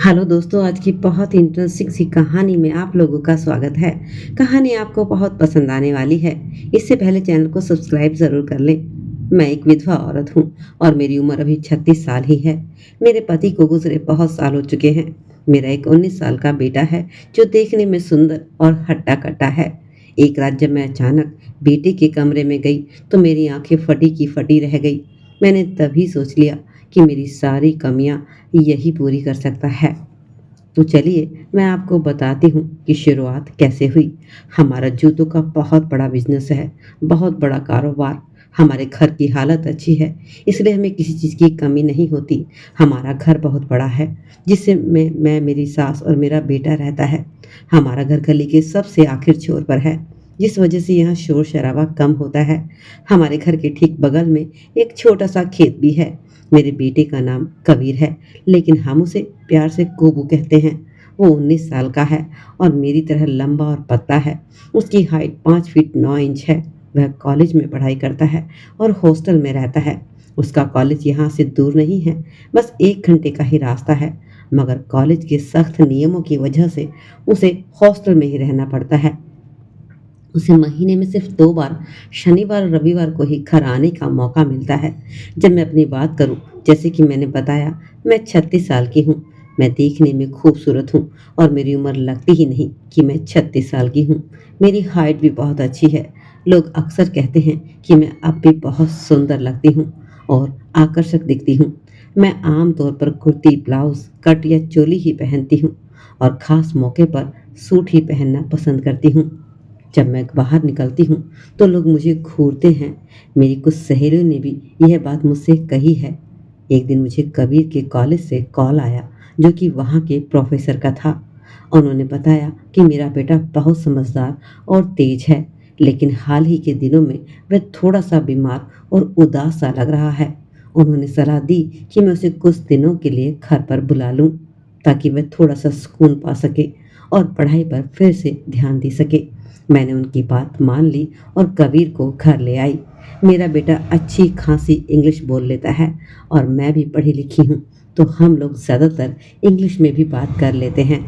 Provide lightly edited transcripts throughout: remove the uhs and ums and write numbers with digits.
Hello दोस्तों, आज की बहुत इंटरेस्टिंग सी कहानी में आप लोगों का स्वागत है। कहानी आपको बहुत पसंद आने वाली है। इससे पहले चैनल को सब्सक्राइब ज़रूर कर लें। मैं एक विधवा औरत हूँ और मेरी उम्र अभी 36 साल ही है। मेरे पति को गुजरे बहुत साल हो चुके हैं। मेरा एक 19 साल का बेटा है जो देखने में सुंदर और हट्टा-कट्टा है। एक रात जब मैं अचानक बेटे के कमरे में गई तो मेरी आंखें फटी की फटी रह गई। मैंने तभी सोच लिया कि मेरी सारी कमियां यही पूरी कर सकता है। तो चलिए मैं आपको बताती हूँ कि शुरुआत कैसे हुई। हमारा जूतों का बहुत बड़ा बिजनेस है, बहुत बड़ा कारोबार। हमारे घर की हालत अच्छी है, इसलिए हमें किसी चीज़ की कमी नहीं होती। हमारा घर बहुत बड़ा है, जिससे मैं मेरी सास और मेरा बेटा रहता है। हमारा घर गली के सबसे आखिर छोर पर है, जिस वजह से यहाँ शोर शराबा कम होता है। हमारे घर के ठीक बगल में एक छोटा सा खेत भी है। मेरे बेटे का नाम कबीर है, लेकिन हम उसे प्यार से कोबू कहते हैं। वो 19 साल का है और मेरी तरह लंबा और पतला है। उसकी हाइट 5 फीट 9 इंच है। वह कॉलेज में पढ़ाई करता है और हॉस्टल में रहता है। उसका कॉलेज यहाँ से दूर नहीं है, बस 1 घंटे का ही रास्ता है। मगर कॉलेज के सख्त नियमों की वजह से उसे हॉस्टल में ही रहना पड़ता है। उसे महीने में सिर्फ 2 बार, शनिवार और रविवार को ही घर आने का मौका मिलता है। जब मैं अपनी बात करूं, जैसे कि मैंने बताया, मैं 36 साल की हूं। मैं देखने में खूबसूरत हूं और मेरी उम्र लगती ही नहीं कि मैं 36 साल की हूं। मेरी हाइट भी बहुत अच्छी है। लोग अक्सर कहते हैं कि मैं अब भी बहुत सुंदर लगती हूं और आकर्षक दिखती हूं। मैं आम तौर पर कुर्ती, ब्लाउज, कट या चोली ही पहनती हूं और खास मौके पर सूट ही पहनना पसंद करती हूं। जब मैं बाहर निकलती हूँ तो लोग मुझे घूरते हैं। मेरी कुछ सहेलियों ने भी यह बात मुझसे कही है। एक दिन मुझे कबीर के कॉलेज से कॉल आया, जो कि वहाँ के प्रोफेसर का था। उन्होंने बताया कि मेरा बेटा बहुत समझदार और तेज है, लेकिन हाल ही के दिनों में वह थोड़ा सा बीमार और उदास सा लग रहा है। उन्होंने सलाह दी कि मैं उसे कुछ दिनों के लिए घर पर बुला लूं, ताकि वह थोड़ा सा सुकून पा सके और पढ़ाई पर फिर से ध्यान दे सके। मैंने उनकी बात मान ली और कबीर को घर ले आई। मेरा बेटा अच्छी खासी इंग्लिश बोल लेता है और मैं भी पढ़ी लिखी हूँ, तो हम लोग ज़्यादातर इंग्लिश में भी बात कर लेते हैं।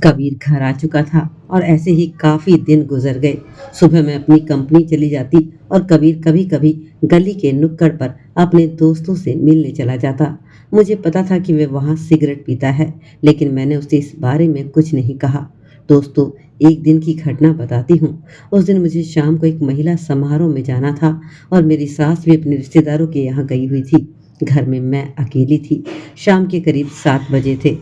कबीर घर आ चुका था और ऐसे ही काफ़ी दिन गुजर गए। सुबह मैं अपनी कंपनी चली जाती और कबीर कभी-कभी गली के नुक्कड़ पर अपने दोस्तों से मिलने चला जाता। मुझे पता था कि वह वहाँ सिगरेट पीता है, लेकिन मैंने उसे इस बारे में कुछ नहीं कहा। दोस्तों, एक दिन की घटना बताती हूँ। उस दिन मुझे शाम को एक महिला समारोह में जाना था और मेरी सास भी अपने रिश्तेदारों के यहाँ गई हुई थी। घर में मैं अकेली थी। शाम के करीब 7 बजे थे।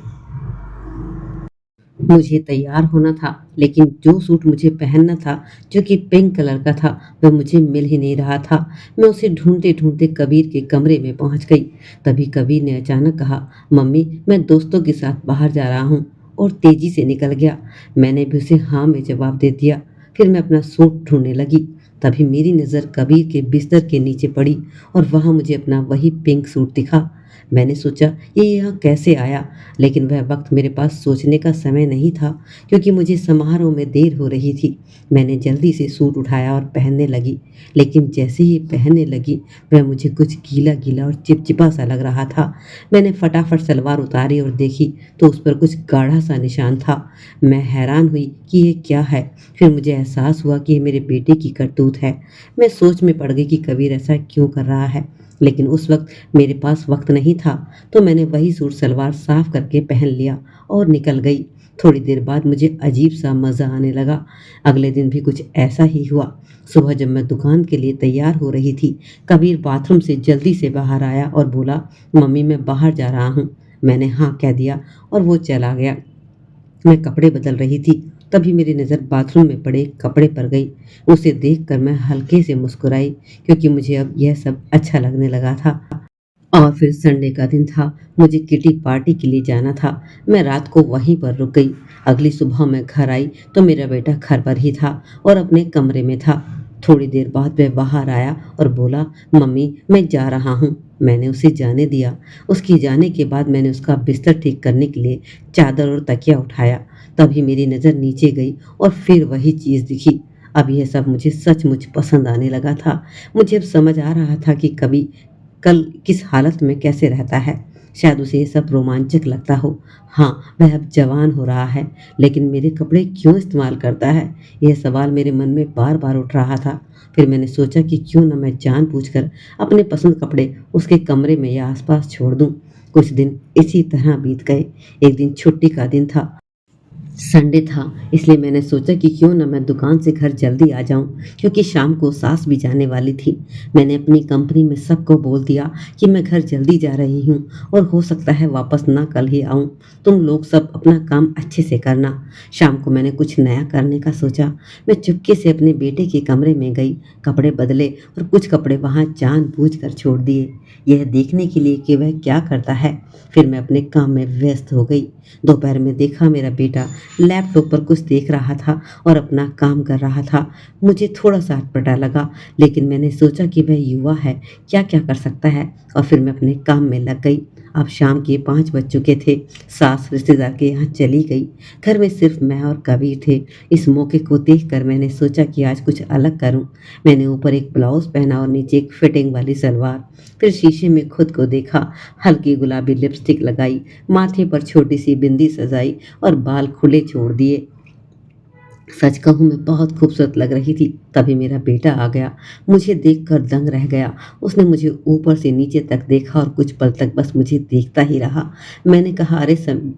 मुझे तैयार होना था, लेकिन जो सूट मुझे पहनना था, जो कि पिंक कलर का था, वह मुझे मिल ही नहीं रहा था। मैं उसे ढूंढते-ढूंढते कबीर के कमरे में पहुंच गई। तभी कबीर ने अचानक कहा, "मम्मी, मैं दोस्तों के साथ बाहर जा रहा हूँ," और तेजी से निकल गया। मैंने भी उसे हाँ में जवाब दे दिया। फिर मैं अपना सूट ढूंढने लगी। तभी मेरी नज़र कबीर के बिस्तर के नीचे पड़ी और वहाँ मुझे अपना वही पिंक सूट दिखा। मैंने सोचा, ये यहाँ कैसे आया? लेकिन वह वक्त मेरे पास सोचने का समय नहीं था, क्योंकि मुझे समारोह में देर हो रही थी। मैंने जल्दी से सूट उठाया और पहनने लगी, लेकिन जैसे ही पहनने लगी वह मुझे कुछ गीला गीला और चिपचिपा सा लग रहा था। मैंने फटाफट सलवार उतारी और देखी तो उस पर कुछ गाढ़ा सा निशान था। मैं हैरान हुई कि ये क्या है। फिर मुझे एहसास हुआ कि ये मेरे बेटे की करतूत है। मैं सोच में पड़ गई कि कबीर ऐसा क्यों कर रहा है, लेकिन उस वक्त मेरे पास वक्त नहीं था, तो मैंने वही सूट सलवार साफ करके पहन लिया और निकल गई। थोड़ी देर बाद मुझे अजीब सा मज़ा आने लगा। अगले दिन भी कुछ ऐसा ही हुआ। सुबह जब मैं दुकान के लिए तैयार हो रही थी, कबीर बाथरूम से जल्दी से बाहर आया और बोला, "मम्मी, मैं बाहर जा रहा हूँ।" मैंने हाँ कह दिया और वो चला गया। मैं कपड़े बदल रही थी, तभी मेरी नज़र बाथरूम में पड़े एक कपड़े पर गई। उसे देखकर मैं हल्के से मुस्कुराई, क्योंकि मुझे अब यह सब अच्छा लगने लगा था। और फिर संडे का दिन था। मुझे किटी पार्टी के लिए जाना था। मैं रात को वहीं पर रुक गई। अगली सुबह मैं घर आई तो मेरा बेटा घर पर ही था और अपने कमरे में था। थोड़ी देर बाद वह बाहर आया और बोला, "मम्मी, मैं जा रहा हूँ।" मैंने उसे जाने दिया। उसके जाने के बाद मैंने उसका बिस्तर ठीक करने के लिए चादर और तकिया उठाया। तभी मेरी नज़र नीचे गई और फिर वही चीज़ दिखी। अब यह सब मुझे सचमुच पसंद आने लगा था। मुझे अब समझ आ रहा था कि कभी कल किस हालत में कैसे रहता है। शायद उसे ये सब रोमांचक लगता हो। हाँ, वह अब जवान हो रहा है, लेकिन मेरे कपड़े क्यों इस्तेमाल करता है? यह सवाल मेरे मन में बार-बार उठ रहा था। फिर मैंने सोचा कि क्यों न मैं जानबूझकर अपने पसंद कपड़े उसके कमरे में या आस-पास छोड़ दूँ। कुछ दिन इसी तरह बीत गए। एक दिन छुट्टी का दिन था। संडे था, इसलिए मैंने सोचा कि क्यों ना मैं दुकान से घर जल्दी आ जाऊं, क्योंकि शाम को सास भी जाने वाली थी। मैंने अपनी कंपनी में सबको बोल दिया कि मैं घर जल्दी जा रही हूं और हो सकता है वापस ना कल ही आऊं। तुम लोग सब अपना काम अच्छे से करना। शाम को मैंने कुछ नया करने का सोचा। मैं चुपके से अपने बेटे के कमरे में गई, कपड़े बदले और कुछ कपड़े वहां जानबूझकर छोड़ दिए, यह देखने के लिए कि वह क्या करता है। फिर मैं अपने काम में व्यस्त हो गई। दोपहर में देखा मेरा बेटा लैपटॉप पर कुछ देख रहा था और अपना काम कर रहा था। मुझे थोड़ा-सा अटपटा लगा, लेकिन मैंने सोचा कि वह युवा है, क्या-क्या कर सकता है, और फिर मैं अपने काम में लग गई। अब शाम के 5 बज चुके थे। सास रिश्तेदार के यहाँ चली गई। घर में सिर्फ मैं और कबीर थे। इस मौके को देखकर मैंने सोचा कि आज कुछ अलग करूं। मैंने ऊपर एक ब्लाउज पहना और नीचे एक फिटिंग वाली सलवार। फिर शीशे में खुद को देखा, हल्की गुलाबी लिपस्टिक लगाई, माथे पर छोटी सी बिंदी सजाई और बाल खुले छोड़ दिए। सच कहूँ मैं बहुत खूबसूरत लग रही थी। तभी मेरा बेटा आ गया। मुझे देखकर दंग रह गया। उसने मुझे ऊपर से नीचे तक देखा और कुछ पल तक बस मुझे देखता ही रहा। मैंने कहा, अरे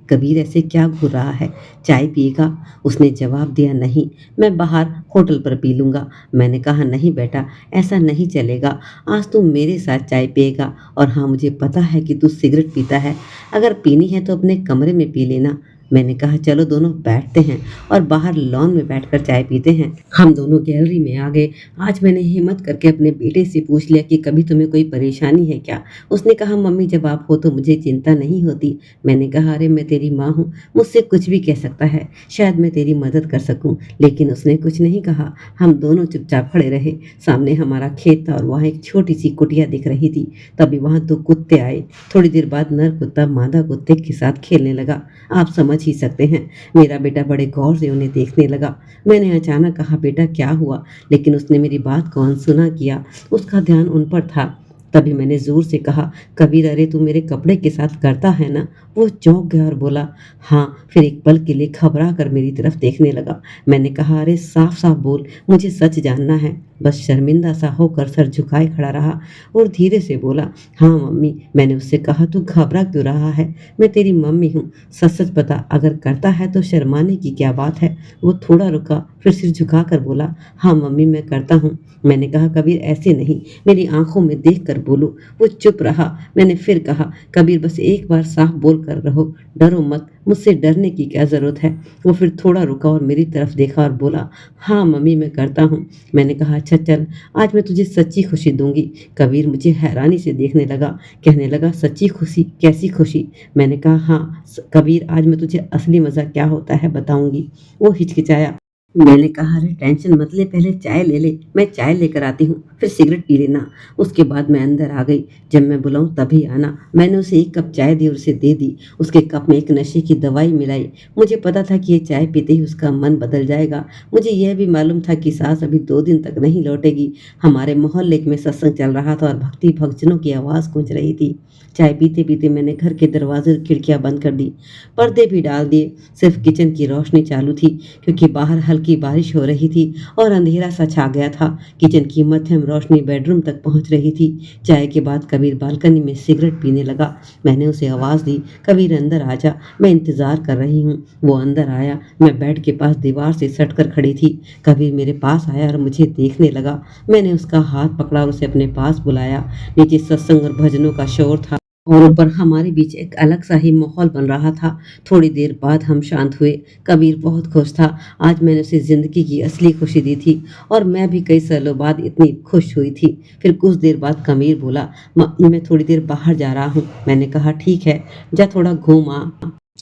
कबीर, ऐसे क्या घूर रहा है, चाय पिएगा? उसने जवाब दिया, नहीं, मैं बाहर होटल पर पी लूँगा। मैंने कहा, नहीं बेटा, ऐसा नहीं चलेगा। आज तू मेरे साथ चाय पिएगा। और हाँ, मुझे पता है कि तू सिगरेट पीता है। अगर पीनी है तो अपने कमरे में पी लेना। मैंने कहा, चलो दोनों बैठते हैं और बाहर लॉन में बैठकर चाय पीते हैं। हम दोनों गैलरी में आ गए। आज मैंने हिम्मत करके अपने बेटे से पूछ लिया कि कभी तुम्हें कोई परेशानी है क्या? उसने कहा, मम्मी, जब आप हो तो मुझे चिंता नहीं होती। मैंने कहा, अरे मैं तेरी माँ हूँ, मुझसे कुछ भी कह सकता है, शायद मैं तेरी मदद कर सकूँ। लेकिन उसने कुछ नहीं कहा। हम दोनों चुपचाप खड़े रहे। सामने हमारा खेत था और वहाँ एक छोटी सी कुटिया दिख रही थी। तभी वहाँ 2 कुत्ते आए। थोड़ी देर बाद नर कुत्ता मादा कुत्ते के साथ खेलने लगा। आप समझ ही सकते हैं, मेरा बेटा बड़े गौर से उन्हें देखने लगा। मैंने अचानक कहा, बेटा क्या हुआ? लेकिन उसने मेरी बात को अनसुना किया। उसका ध्यान उन पर था। तभी मैंने जोर से कहा, कबीर, अरे तू मेरे कपड़े के साथ करता है ना? वो चौंक गया और बोला, हाँ। फिर एक पल के लिए घबरा कर मेरी तरफ देखने लगा। मैंने कहा, अरे साफ साफ बोल, मुझे सच जानना है। बस शर्मिंदा सा होकर सर झुकाए खड़ा रहा और धीरे से बोला, हाँ मम्मी। मैंने उससे कहा, तू घबरा क्यों रहा है? मैं तेरी मम्मी हूँ। सच सच बता, अगर करता है तो शर्माने की क्या बात है? वो थोड़ा रुका, फिर सिर झुकाकर बोला, हाँ मम्मी, मैं करता हूँ। मैंने कहा, कबीर, ऐसे नहीं, मेरी आंखों में देख कर बोलो। वो चुप रहा। मैंने फिर कहा, कबीर, बस एक बार साफ बोल कर रहो, डरो मत, मुझसे डरने की क्या ज़रूरत है? वो फिर थोड़ा रुका और मेरी तरफ देखा और बोला, हाँ मम्मी, मैं करता हूँ। मैंने कहा, अच्छा चल, आज मैं तुझे सच्ची खुशी दूंगी। कबीर मुझे हैरानी से देखने लगा, कहने लगा, सच्ची खुशी? कैसी खुशी? मैंने कहा, हाँ कबीर, आज मैं तुझे असली मज़ा क्या होता है बताऊंगी। वो हिचकिचाया। मैंने कहा, अरे टेंशन मत ले, पहले चाय ले ले, मैं चाय लेकर आती हूँ, फिर सिगरेट पी लेना। उसके बाद मैं अंदर आ गई। जब मैं बुलाऊं तभी आना। मैंने उसे 1 कप चाय दी और उसे दे दी। उसके कप में एक नशे की दवाई मिलाई। मुझे पता था कि ये चाय पीते ही उसका मन बदल जाएगा। मुझे यह भी मालूम था कि सास अभी 2 दिन तक नहीं लौटेगी। हमारे मोहल्ले में सत्संग चल रहा था और भक्ति भक्तजनों की आवाज़ गूंज रही थी। चाय पीते पीते मैंने घर के दरवाजे और खिड़कियां बंद कर दी, पर्दे भी डाल दिए। सिर्फ किचन की रोशनी चालू थी, क्योंकि बाहर हल्की बारिश हो रही थी और अंधेरा सा छा गया था। किचन की मध्यम रोशनी बेडरूम तक पहुंच रही थी। चाय के बाद कबीर बालकनी में सिगरेट पीने लगा। मैंने उसे आवाज़ दी, कबीर अंदर आ जा, मैं इंतज़ार कर रही हूँ। वो अंदर आया। मैं बेड के पास दीवार से सटकर खड़ी थी। कबीर मेरे पास आया और मुझे देखने लगा। मैंने उसका हाथ पकड़ा और उसे अपने पास बुलाया। नीचे सत्संग और भजनों का शोर था और ऊपर हमारे बीच एक अलग सा ही माहौल बन रहा था। थोड़ी देर बाद हम शांत हुए। कबीर बहुत खुश था। आज मैंने उसे ज़िंदगी की असली खुशी दी थी और मैं भी कई सालों बाद इतनी खुश हुई थी। फिर कुछ देर बाद कबीर बोला, मैं थोड़ी देर बाहर जा रहा हूँ। मैंने कहा, ठीक है, जा थोड़ा घूम आ।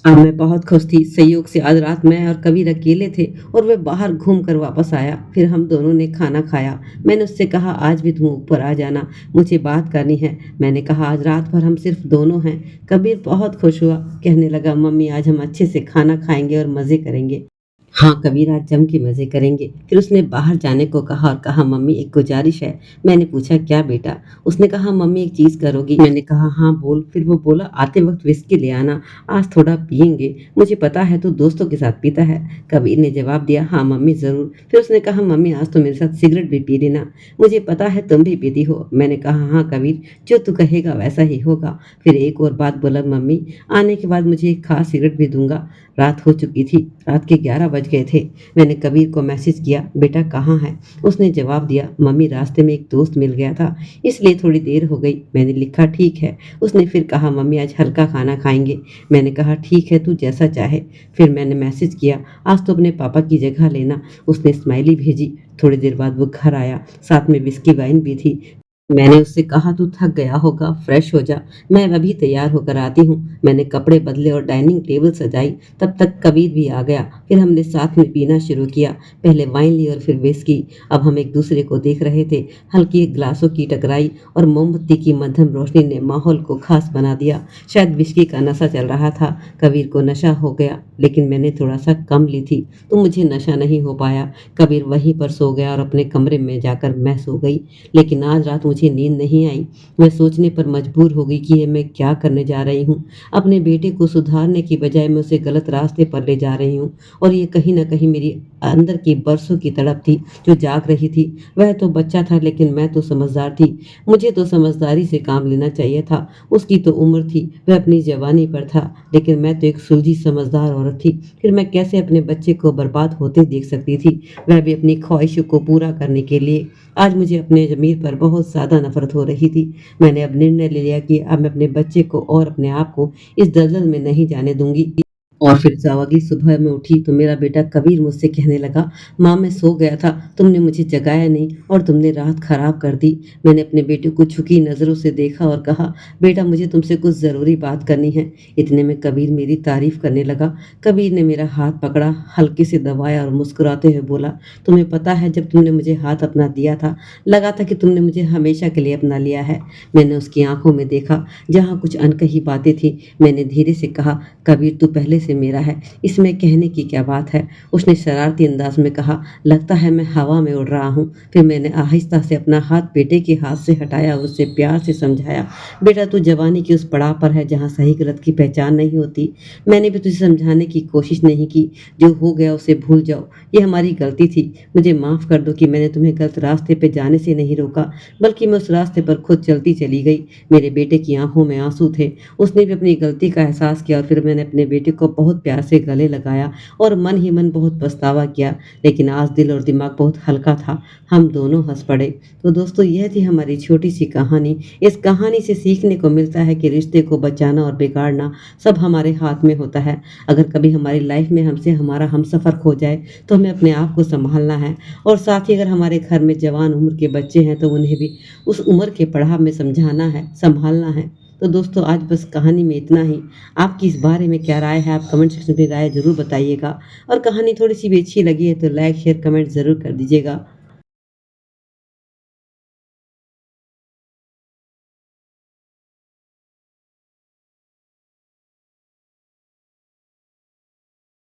अब मैं बहुत खुश थी। संयोग से आज रात मैं और कबीर अकेले थे और वह बाहर घूम कर वापस आया। फिर हम दोनों ने खाना खाया। मैंने उससे कहा, आज भी तुम ऊपर आ जाना, मुझे बात करनी है। मैंने कहा, आज रात भर हम सिर्फ दोनों हैं। कबीर बहुत खुश हुआ, कहने लगा, मम्मी, आज हम अच्छे से खाना खाएंगे और मज़े करेंगे। हाँ, कबीर आज जम के मज़े करेंगे। फिर उसने बाहर जाने को कहा और कहा मम्मी एक गुज़ारिश है। मैंने पूछा क्या बेटा? उसने कहा मम्मी एक चीज़ करोगी? मैंने कहा हाँ बोल। फिर वो बोला आते वक़्त व्हिस्की ले आना, आज थोड़ा पिएँगे। मुझे पता है तू दोस्तों के साथ पीता है। कबीर ने जवाब दिया हाँ मम्मी ज़रूर। फिर उसने कहा मम्मी आज तो मेरे साथ सिगरेट भी पी लेना। मुझे पता है तुम भी पीती हो। मैंने कहा हाँ कबीर, जो तू कहेगा वैसा ही होगा। फिर एक और बात बोला मम्मी आने के बाद मुझे एक खास सिगरेट भी दूँगा। रात हो चुकी थी, रात के 11 बज गए थे। मैंने कबीर को मैसेज किया, बेटा कहाँ है? उसने जवाब दिया, मम्मी रास्ते में एक दोस्त मिल गया था, इसलिए थोड़ी देर हो गई। मैंने लिखा ठीक है। उसने फिर कहा मम्मी आज हल्का खाना खाएँगे। मैंने कहा ठीक है तू जैसा चाहे। फिर मैंने मैसेज किया, आज तो अपने पापा की जगह लेना। उसने स्माइली भेजी। थोड़ी देर बाद वो घर आया, साथ में व्हिस्की वाइन भी थी। मैंने उससे कहा तू थक गया होगा, फ्रेश हो जा, मैं अभी तैयार होकर आती हूँ। मैंने कपड़े बदले और डाइनिंग टेबल सजाई, तब तक कबीर भी आ गया। फिर हमने साथ में पीना शुरू किया, पहले वाइन ली और फिर विस्की। अब हम एक दूसरे को देख रहे थे, हल्की ग्लासों की टकराई और मोमबत्ती की मध्यम रोशनी ने माहौल को खास बना दिया। शायद विस्की का नशा चल रहा था, कबीर को नशा हो गया, लेकिन मैंने थोड़ा सा कम ली थी, तो मुझे नशा नहीं हो पाया। कबीर वहीं पर सो गया और अपने कमरे में जाकर मैं सो गई। लेकिन आज रात मुझे नींद नहीं आई। मैं सोचने पर मजबूर हो गई कि ये मैं क्या करने जा रही हूँ। अपने बेटे को सुधारने की बजाय मैं उसे गलत रास्ते पर ले जा रही हूँ और ये कहीं न कहीं मेरी अंदर की बरसों की तड़प थी जो जाग रही थी। वह तो बच्चा था लेकिन मैं तो समझदार थी। मुझे तो समझदारी से काम लेना चाहिए था। उसकी तो उम्र थी, वह अपनी जवानी पर था, लेकिन मैं तो एक सूझी समझदार औरत थी। फिर मैं कैसे अपने बच्चे को बर्बाद होते देख सकती थी, वह भी अपनी ख्वाहिशों को पूरा करने के लिए। आज मुझे अपने ज़मीर पर बहुत ज़्यादा नफ़रत हो रही थी। मैंने अब निर्णय ले लिया कि अब मैं अपने बच्चे को और अपने आप को इस दलदल में नहीं जाने दूँगी। और फिर जब अगली सुबह मैं उठी तो मेरा बेटा कबीर मुझसे कहने लगा, माँ मैं सो गया था, तुमने मुझे जगाया नहीं और तुमने रात खराब कर दी। मैंने अपने बेटे को झुकी नज़रों से देखा और कहा, बेटा मुझे तुमसे कुछ ज़रूरी बात करनी है। इतने में कबीर मेरी तारीफ़ करने लगा। कबीर ने मेरा हाथ पकड़ा, हल्के से दबाया और मुस्कुराते हुए बोला, तुम्हें पता है जब तुमने मुझे हाथ अपना दिया था, लगा था कि तुमने मुझे हमेशा के लिए अपना लिया है। मैंने उसकी आँखों में देखा, जहाँ कुछ अनकही बातें थी। मैंने धीरे से कहा, कबीर तू पहले से मेरा है, इसमें कहने की क्या बात है? उसने शरारती अंदाज में कहा, लगता है मैं हवा में उड़ रहा हूँ। फिर मैंने आहिस्ता से अपना हाथ बेटे के हाथ से हटाया और उससे प्यार से समझाया, बेटा तू जवानी के उस पड़ाव पर है जहाँ सही गलत की पहचान नहीं होती। मैंने भी तुझे समझाने की कोशिश नहीं की, जो हो गया उसे भूल जाओ, ये हमारी गलती थी। मुझे माफ़ कर दो कि मैंने तुम्हें गलत रास्ते पे जाने से नहीं रोका, बल्कि मैं उस रास्ते पर खुद चलती चली गई। मेरे बेटे की आँखों में आँसू थे। उसने भी अपनी गलती का एहसास किया और फिर मैंने अपने बेटे को बहुत प्यार से गले लगाया और मन ही मन बहुत पछतावा किया। लेकिन आज दिल और दिमाग बहुत हल्का था। हम दोनों हँस पड़े। तो दोस्तों यह थी हमारी छोटी-सी कहानी। इस कहानी से सीखने को मिलता है कि रिश्ते को बचाना और बिगाड़ना सब हमारे हाथ में होता है। अगर कभी हमारी लाइफ में हमसे हमारा हमसफ़र खो जाए तो हमें अपने आप को सँभालना है और साथ ही अगर हमारे घर में जवान उम्र के बच्चे हैं तो उन्हें भी उस उम्र के पड़ाव में समझाना है, सँभालना है। तो दोस्तों आज बस कहानी में इतना ही। आपकी इस बारे में क्या राय है? आप कमेंट सेक्शन में राय ज़रूर बताइएगा और कहानी थोड़ी-सी भी अच्छी लगी है तो लाइक, शेयर, कमेंट ज़रूर कर दीजिएगा।